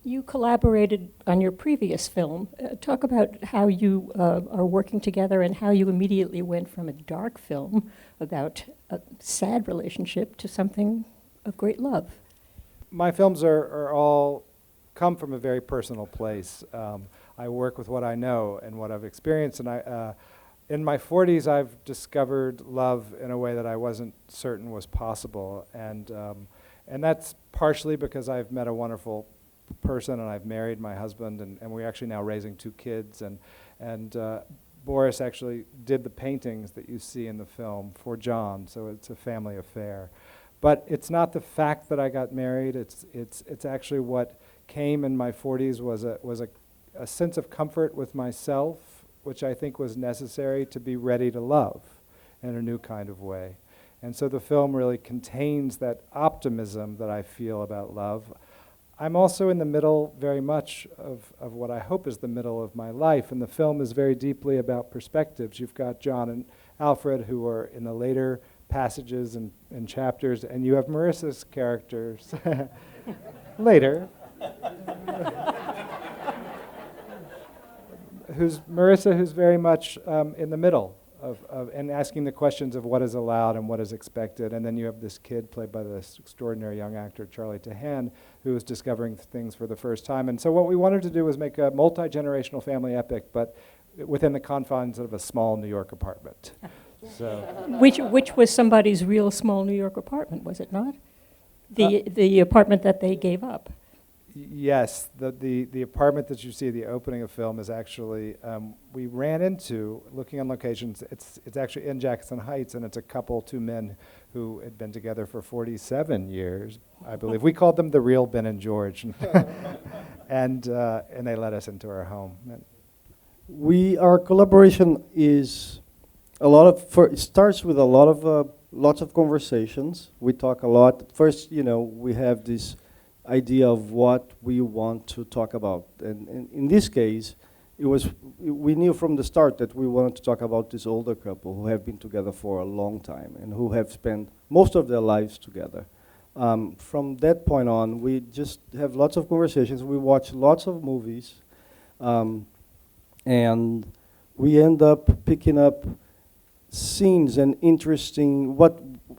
You collaborated on your previous film. Talk about how you are working together and how you immediately went from a dark film about a sad relationship to something of great love. My films are all come from a very personal place. I work with what I know and what I've experienced, and in my 40s, I've discovered love in a way that I wasn't certain was possible, and that's partially because I've met a wonderful person, and I've married my husband, and we're actually now raising 2 kids, and Boris actually did the paintings that you see in the film for John, so it's a family affair. But it's not the fact that I got married. It's actually what came in my 40s was a sense of comfort with myself, which I think was necessary to be ready to love in a new kind of way. And so the film really contains that optimism that I feel about love. I'm also in the middle very much of what I hope is the middle of my life, and the film is very deeply about perspectives. You've got John and Alfred, who are in the later passages and chapters, and you have Marisa's characters later. Marisa, who's very much in the middle of and asking the questions of what is allowed and what is expected. And then you have this kid played by this extraordinary young actor, Charlie Tahan, who is discovering things for the first time. And so what we wanted to do was make a multi-generational family epic, but within the confines of a small New York apartment. So, Which was somebody's real small New York apartment, was it not? The apartment that they gave up. Yes, the apartment that you see at the opening of film is actually, we ran into, looking on locations, it's actually in Jackson Heights, and it's a couple, 2 men who had been together for 47 years, I believe. We called them the real Ben and George, and they let us into our home. Our collaboration is it starts with lots of conversations. We talk a lot. First, we have this idea of what we want to talk about. And in this case, we knew from the start that we wanted to talk about this older couple who have been together for a long time and who have spent most of their lives together. From that point on, we just have lots of conversations. We watch lots of movies, and we end up picking up scenes and interesting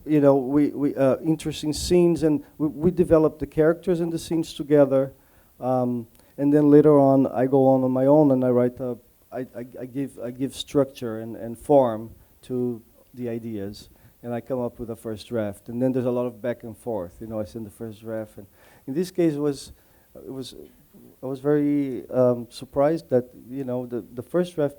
interesting scenes, and we develop the characters and the scenes together, and then later on I go on my own and I write I give structure and form to the ideas, and I come up with a first draft, and then there's a lot of back and forth. I send the first draft, and in this case I was very surprised that the first draft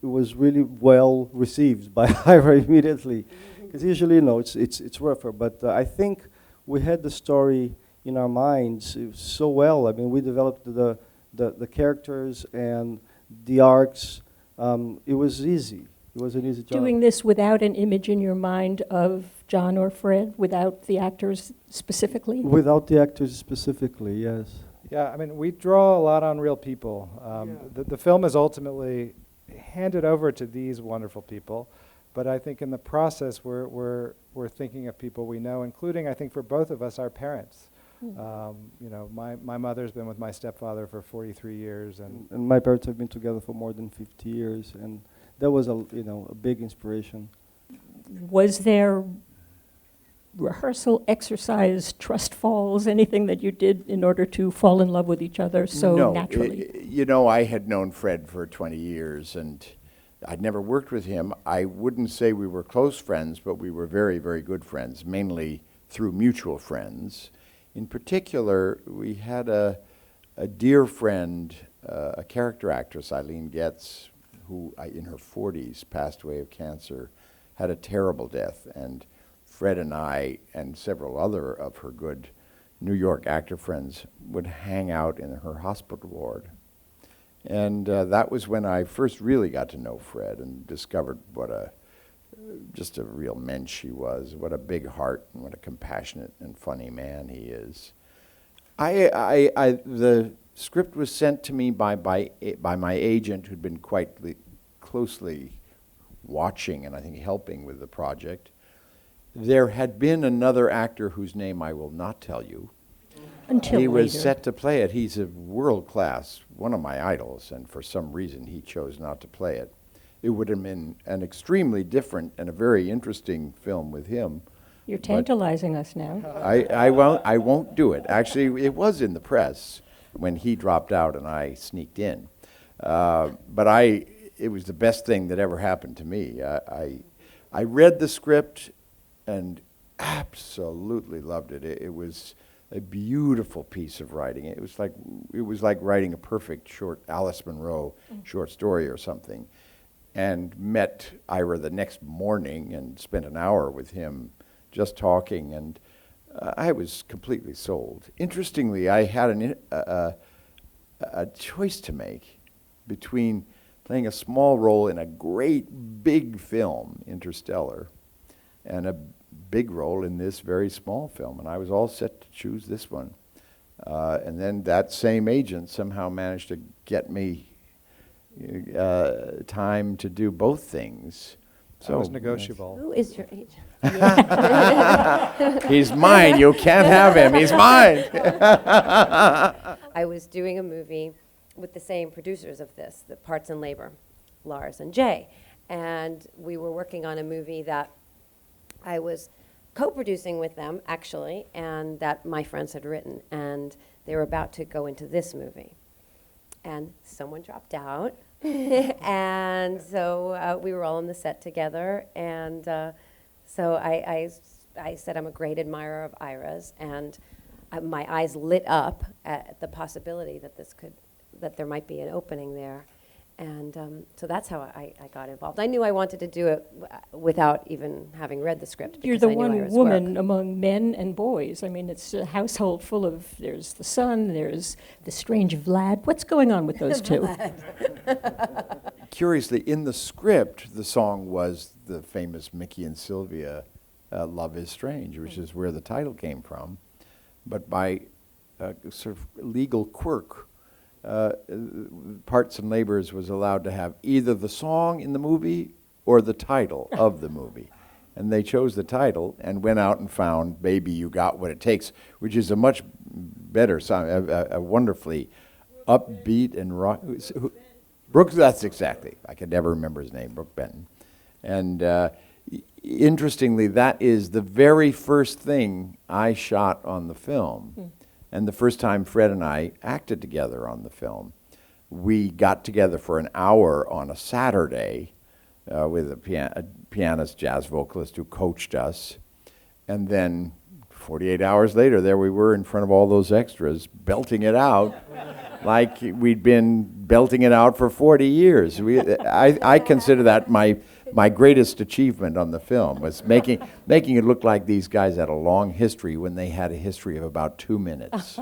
was really well received by Ira immediately, because usually it's rougher. But I think we had the story in our minds so well. I mean, we developed the characters and the arcs. It was easy. It was an easy job. Doing this without an image in your mind of John or Fred, without the actors specifically? Without the actors specifically, yes. Yeah, I mean, we draw a lot on real people. The film is ultimately handed over to these wonderful people, but I think in the process we're thinking of people we know, including, I think, for both of us, our parents. My mother's been with my stepfather for 43 years, and my parents have been together for more than 50 years, and that was a big inspiration. Was there rehearsal, exercise, trust falls, anything that you did in order to fall in love with each other so naturally? I had known Fred for 20 years, and I'd never worked with him. I wouldn't say we were close friends, but we were very, very good friends, mainly through mutual friends. In particular, we had a dear friend, a character actress, Eileen Getz, who in her 40s passed away of cancer, had a terrible death, and Fred and I and several other of her good New York actor friends would hang out in her hospital ward. And that was when I first really got to know Fred and discovered what just a real mensch he was, what a big heart and what a compassionate and funny man he is. The script was sent to me by my agent, who'd been quite closely watching and I think helping with the project. There had been another actor whose name I will not tell you, Until he was later. set to play it. He's a world class, one of my idols, and for some reason he chose not to play it. It would have been an extremely different and a very interesting film with him. You're tantalizing us now. I won't do it. Actually, it was in the press when he dropped out and I sneaked in. But it was the best thing that ever happened to me. I read the script and absolutely loved it. It was a beautiful piece of writing. It was like writing a perfect short Alice Munro short story or something. And met Ira the next morning and spent an hour with him just talking, and I was completely sold. Interestingly, I had a choice to make between playing a small role in a great big film, Interstellar, and a big role in this very small film, and I was all set to choose this one. And then that same agent somehow managed to get me time to do both things. So it was negotiable. Who is your agent? He's mine. You can't have him. He's mine. I was doing a movie with the same producers of this, the Parts and Labor, Lars and Jay. And we were working on a movie that I was co-producing with them, actually, and that my friends had written. And they were about to go into this movie. And someone dropped out. And so we were all on the set together. And so I said I'm a great admirer of Ira's. And my eyes lit up at the possibility that there might be an opening there. And so that's how I got involved. I knew I wanted to do it without even having read the script. You're the one woman among men and boys. I mean, it's a household full of, there's the son, there's the strange Vlad. What's going on with those two? Curiously, in the script, the song was the famous Mickey and Sylvia, Love is Strange, which is where the title came from. But by sort of legal quirk, Parts and Labors was allowed to have either the song in the movie or the title of the movie. And they chose the title and went out and found Baby You Got What It Takes, which is a much better song, a wonderfully upbeat and rock. Brooks, that's exactly. I could never remember his name, Brooke Benton. And interestingly, that is the very first thing I shot on the film. And the first time Fred and I acted together on the film. We got together for an hour on a Saturday with a pianist, jazz vocalist who coached us. And then 48 hours later, there we were in front of all those extras, belting it out like we'd been belting it out for 40 years. I consider that my greatest achievement on the film was making it look like these guys had a long history when they had a history of about 2 minutes.